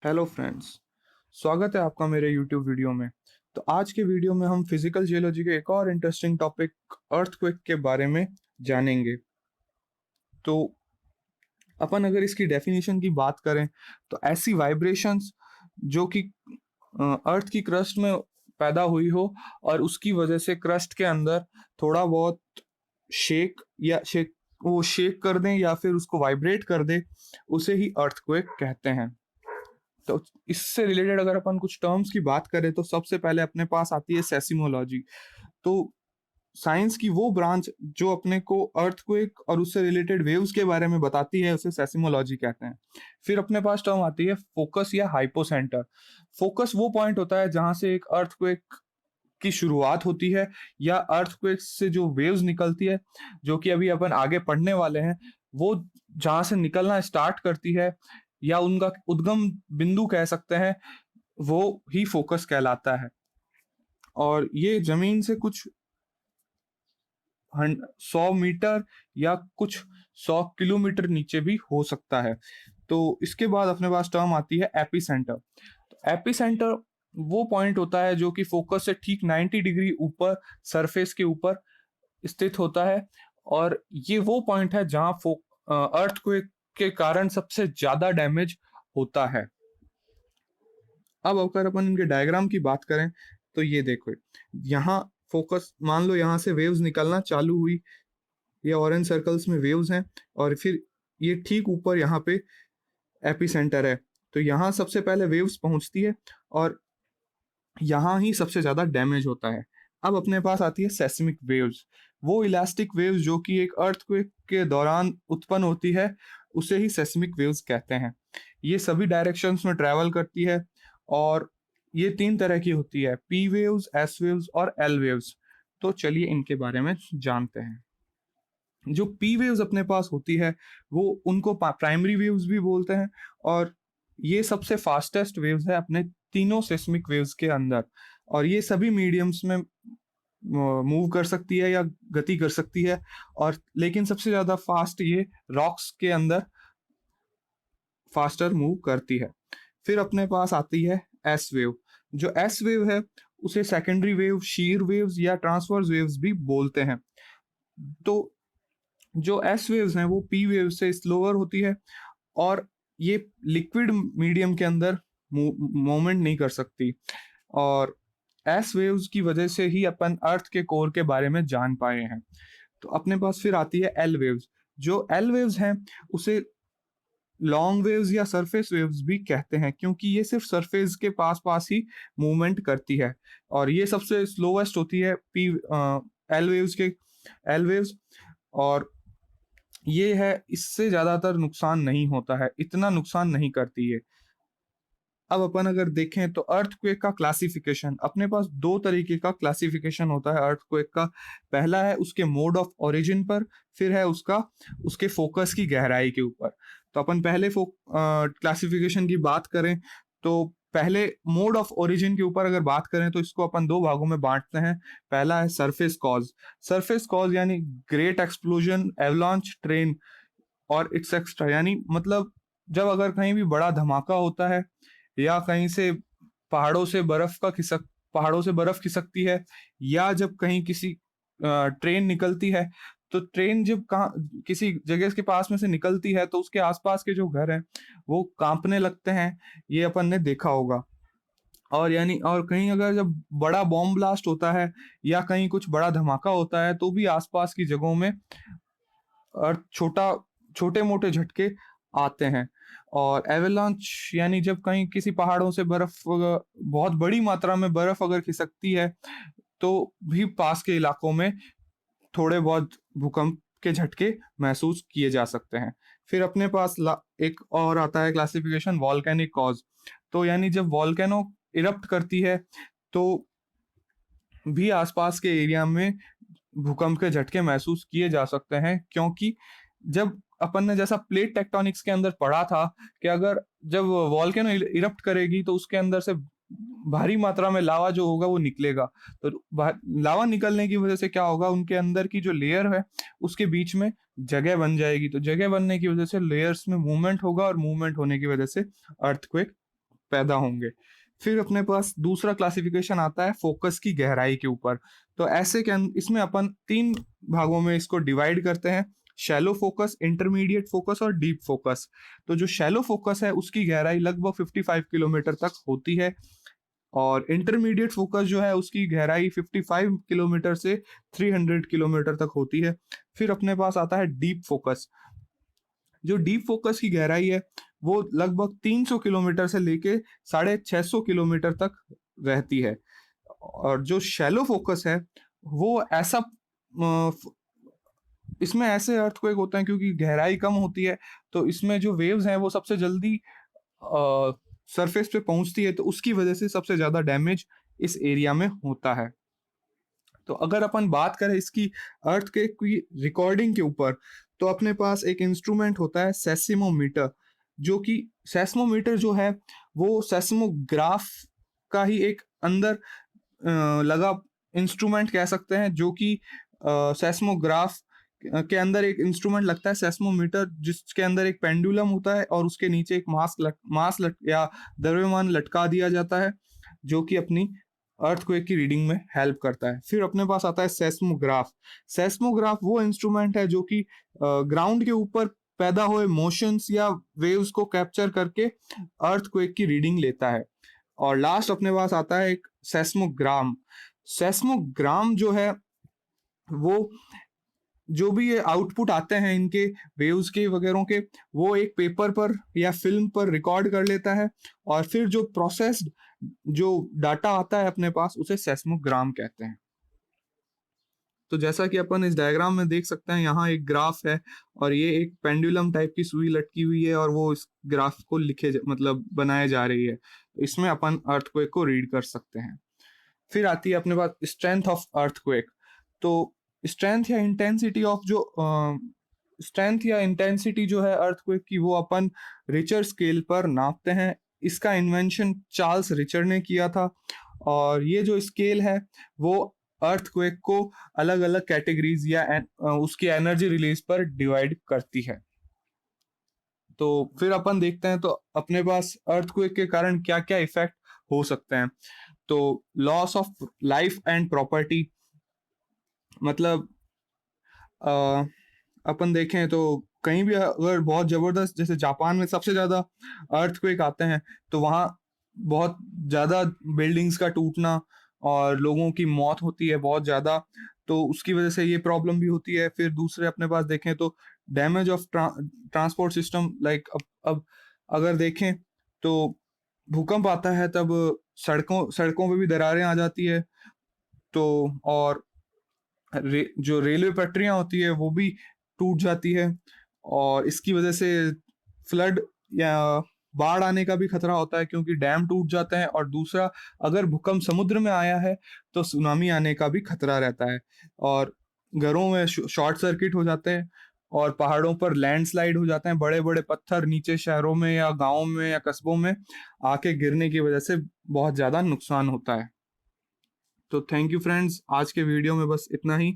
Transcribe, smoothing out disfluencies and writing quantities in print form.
Hello friends. स्वागत है आपका मेरे यूट्यूब वीडियो में। तो आज के वीडियो में हम फिजिकल जियोलॉजी के एक और इंटरेस्टिंग टॉपिक अर्थक्वेक के बारे में जानेंगे। तो अपन अगर इसकी डेफिनेशन की बात करें तो ऐसी वाइब्रेशंस जो कि अर्थ की क्रस्ट में पैदा हुई हो और उसकी वजह से क्रस्ट के अंदर थोड़ा बहुत शेक वो शेक कर दें या फिर उसको वाइब्रेट कर दे, उसे ही अर्थक्वेक कहते हैं। तो इससे रिलेटेड अगर अपन कुछ टर्म्स की बात करें तो सबसे पहले अपने पास आती है सेसिमोलॉजी। तो साइंस की वो ब्रांच जो अपने को अर्थक्वेक और उससे रिलेटेड वेव्स के बारे में बताती है, उसे सेसिमोलॉजी कहते हैं। फिर अपने पास टर्म आती है फोकस या हाइपोसेंटर। फोकस वो पॉइंट होता है जहां से एक अर्थक्वेक की शुरुआत होती है या अर्थक्वेक से जो वेव्स निकलती है, जो कि अभी अपन आगे पढ़ने वाले हैं, वो जहां से निकलना स्टार्ट करती है या उनका उद्गम बिंदु कह सकते हैं, वो ही फोकस कहलाता है। और ये जमीन से कुछ 100 मीटर या कुछ 100 किलोमीटर नीचे भी हो सकता है। तो इसके बाद अपने पास टर्म आती है एपीसेंटर। तो एपीसेंटर वो पॉइंट होता है जो कि फोकस से ठीक 90 डिग्री ऊपर सरफेस के ऊपर स्थित होता है, और ये वो पॉइंट है जहां अर्थक्वेक के कारण सबसे ज्यादा डैमेज होता है। अब अगर अपन इनके डायग्राम की बात करें तो ये देखो, यहाँ फोकस मान लो यहाँ से वेव्स निकलना चालू हुई, ये ऑरेंज सर्कल्स में वेव्स हैं, और फिर ये ठीक ऊपर यहाँ पे एपिसेंटर है। तो यहाँ सबसे पहले वेव्स पहुंचती है और यहाँ ही सबसे ज्यादा डैमेज होता है। अब अपने पास आती है सेस्मिक वेव्स। वो इलास्टिक वेव्स जो कि एक अर्थक्वेक के दौरान उत्पन्न होती है, उसे ही सेस्मिक वेव्स कहते हैं। ये सभी डायरेक्शंस में ट्रैवल करती है, और ये 3 तरह की होती है, पी वेव्स, एस वेव्स और एल वेव्स। तो चलिए इनके बारे में जानते हैं। जो पी वेव्स अपने पास होती है, वो उनको प्राइमरी वेव्स भी बोलते हैं, और ये सबसे फास्टेस्ट वेव्स है अपने तीनों सेस्मिक वेव्स के अंदर। और ये सभी मीडियम्स में मूव कर सकती है या गति कर सकती है, और लेकिन सबसे ज्यादा फास्ट ये रॉक्स के अंदर फास्टर मूव करती है। फिर अपने पास आती है एस वेव। जो एस वेव है उसे सेकेंडरी वेव, शीर वेव्स या ट्रांसवर्स वेव्स भी बोलते हैं। तो जो एस वेव्स हैं वो पी वेव से स्लोअर होती है, और ये लिक्विड मीडियम के अंदर मूवमेंट नहीं कर सकती। और एस वेव्स की वजह से ही अपन अर्थ के कोर के बारे में जान पाए हैं। तो अपने पास फिर आती है एल वेव्स। जो एल वेव्स हैं उसे लॉन्ग वेव्स या सरफेस वेव्स भी कहते हैं, क्योंकि ये सिर्फ सरफेस के पास पास ही मूवमेंट करती है, और ये सबसे स्लोवेस्ट होती है पी एल वेव्स के एल वेव्स। और ये है, इससे ज्यादातर नुकसान नहीं होता है, इतना नुकसान नहीं करती है। अब अपन अगर देखें तो अर्थक्वेक का क्लासिफिकेशन, अपने पास 2 तरीके का क्लासिफिकेशन होता है अर्थक्वेक का। पहला है उसके मोड ऑफ ओरिजिन पर, फिर है उसके फोकस की गहराई के ऊपर। तो अपन पहले क्लासिफिकेशन की बात करें तो पहले मोड ऑफ ओरिजिन के ऊपर अगर बात करें तो इसको अपन 2 भागों में बांटते हैं। पहला है सरफेस कॉज। सरफेस कॉज यानी ग्रेट एक्सप्लोजन, एवलांच, ट्रेन और इट्स एक्स्ट्रा, यानी मतलब जब अगर कहीं भी बड़ा धमाका होता है, या कहीं से पहाड़ों से पहाड़ों से बर्फ खिसकती है, या जब कहीं किसी ट्रेन निकलती है, तो ट्रेन जब कहाँ किसी जगह के पास में से निकलती है तो उसके आसपास के जो घर हैं वो कांपने लगते हैं। ये अपन ने देखा होगा। और यानी और कहीं अगर जब बड़ा बॉम्ब ब्लास्ट होता है या कहीं कुछ बड़ा धमाका होता है तो भी आसपास की जगहों में और छोटे मोटे झटके आते हैं। और एवेलांच यानी जब कहीं किसी पहाड़ों से बहुत बड़ी मात्रा में बर्फ अगर खिसकती है, तो भी पास के इलाकों में थोड़े बहुत भूकंप के झटके महसूस किए जा सकते हैं। फिर अपने पास एक और आता है क्लासिफिकेशन, वॉल्केनिक कॉज। तो यानी जब वॉल्केनो इरप्ट करती है तो भी आसपास के एरिया में भूकंप के झटके महसूस किए जा सकते हैं, क्योंकि जब अपन ने जैसा प्लेट टेक्टोनिक्स के अंदर पढ़ा था कि अगर जब वॉल्केनो इरप्ट करेगी तो उसके अंदर से भारी मात्रा में लावा जो होगा वो निकलेगा। तो लावा निकलने की वजह से क्या होगा, उनके अंदर की जो लेयर है उसके बीच में जगह बन जाएगी। तो जगह बनने की वजह से लेयर्स में मूवमेंट होगा, और मूवमेंट होने की वजह से अर्थक्वेक पैदा होंगे। फिर अपने पास दूसरा क्लासिफिकेशन आता है फोकस की गहराई के ऊपर। तो ऐसे के इसमें अपन 3 भागों में इसको डिवाइड करते हैं, शैलो फोकस, इंटरमीडिएट फोकस और डीप फोकस। तो जो शैलो फोकस है उसकी गहराई लगभग 55 किलोमीटर तक होती है, और इंटरमीडिएट फोकस जो है उसकी गहराई 55 किलोमीटर से 300 किलोमीटर तक होती है। फिर अपने पास आता है डीप फोकस। जो डीप फोकस की गहराई है वो लगभग 300 किलोमीटर से लेके 650 किलोमीटर तक रहती है। और जो शैलो फोकस है वो ऐसा इसमें ऐसे अर्थक्वेक होते हैं क्योंकि गहराई कम होती है, तो इसमें जो वेव्स हैं वो सबसे जल्दी सरफेस पे पहुंचती है, तो उसकी वजह से सबसे ज्यादा डैमेज इस एरिया में होता है। तो अगर अपन बात करें इसकी अर्थक्वेक की रिकॉर्डिंग के ऊपर, तो अपने पास एक इंस्ट्रूमेंट होता है सेस्मोमीटर, जो कि सेस्मोमीटर जो है वो सेस्मोग्राफ का ही एक अंदर लगा इंस्ट्रूमेंट कह सकते हैं, जो कि सेस्मोग्राफ के अंदर एक इंस्ट्रूमेंट लगता है सेस्मोमीटर, जिसके अंदर एक पेंडुलम होता है और उसके नीचे एक मास या द्रव्यमान लटका दिया जाता है, जो कि अपनी अर्थक्वेक की रीडिंग में हेल्प करता है। फिर अपने पास आता है सेस्मोग्राफ। सेस्मोग्राफ वो इंस्ट्रूमेंट है जो कि ग्राउंड के ऊपर पैदा हुए मोशंस या वेव्स को कैप्चर करके अर्थक्वेक की रीडिंग लेता है। और लास्ट अपने पास आता है एक सेस्मोग्राम। सेस्मोग्राम जो है वो जो भी ये आउटपुट आते हैं इनके वेव्स के वगैरह के, वो एक पेपर पर या फिल्म पर रिकॉर्ड कर लेता है, और फिर जो प्रोसेस्ड जो डाटा आता है अपने पास उसे सेस्मोग्राम कहते हैं। तो जैसा कि अपन इस डायग्राम में देख सकते हैं, यहाँ एक ग्राफ है और ये एक पेंडुलम टाइप की सुई लटकी हुई है और वो इस ग्राफ को मतलब बनाए जा रही है। तो इसमें अपन अर्थक्वेक को रीड कर सकते हैं। फिर आती है अपने पास स्ट्रेंथ ऑफ अर्थक्वेक। तो स्ट्रेंथ या इंटेंसिटी जो है अर्थक्वेक की, वो अपन रिचर स्केल पर नापते हैं। इसका इन्वेंशन चार्ल्स रिचर ने किया था, और ये जो स्केल है वो अर्थक्वेक को अलग अलग कैटेगरीज या उसकी एनर्जी रिलीज पर डिवाइड करती है। तो फिर अपन देखते हैं तो अपने पास अर्थक्वेक के कारण क्या क्या इफेक्ट हो सकते हैं। तो loss of life and property, मतलब अपन देखें तो कहीं भी अगर बहुत जबरदस्त, जैसे जापान में सबसे ज्यादा अर्थक्वेक आते हैं, तो वहाँ बहुत ज्यादा बिल्डिंग्स का टूटना और लोगों की मौत होती है बहुत ज्यादा, तो उसकी वजह से ये प्रॉब्लम भी होती है। फिर दूसरे अपने पास देखें तो damage of transport system, like अब अगर देखें तो भूकंप आता है तब सड़कों पे भी दरारें आ जाती है। तो और जो रेलवे पटरियां होती है वो भी टूट जाती है, और इसकी वजह से फ्लड या बाढ़ आने का भी खतरा होता है क्योंकि डैम टूट जाते हैं। और दूसरा, अगर भूकंप समुद्र में आया है तो सुनामी आने का भी खतरा रहता है, और घरों में शॉर्ट सर्किट हो जाते हैं, और पहाड़ों पर लैंडस्लाइड हो जाते हैं। बड़े बड़े पत्थर नीचे शहरों में या गाँव में या कस्बों में आके गिरने की वजह से बहुत ज्यादा नुकसान होता है। तो थैंक यू फ्रेंड्स, आज के वीडियो में बस इतना ही।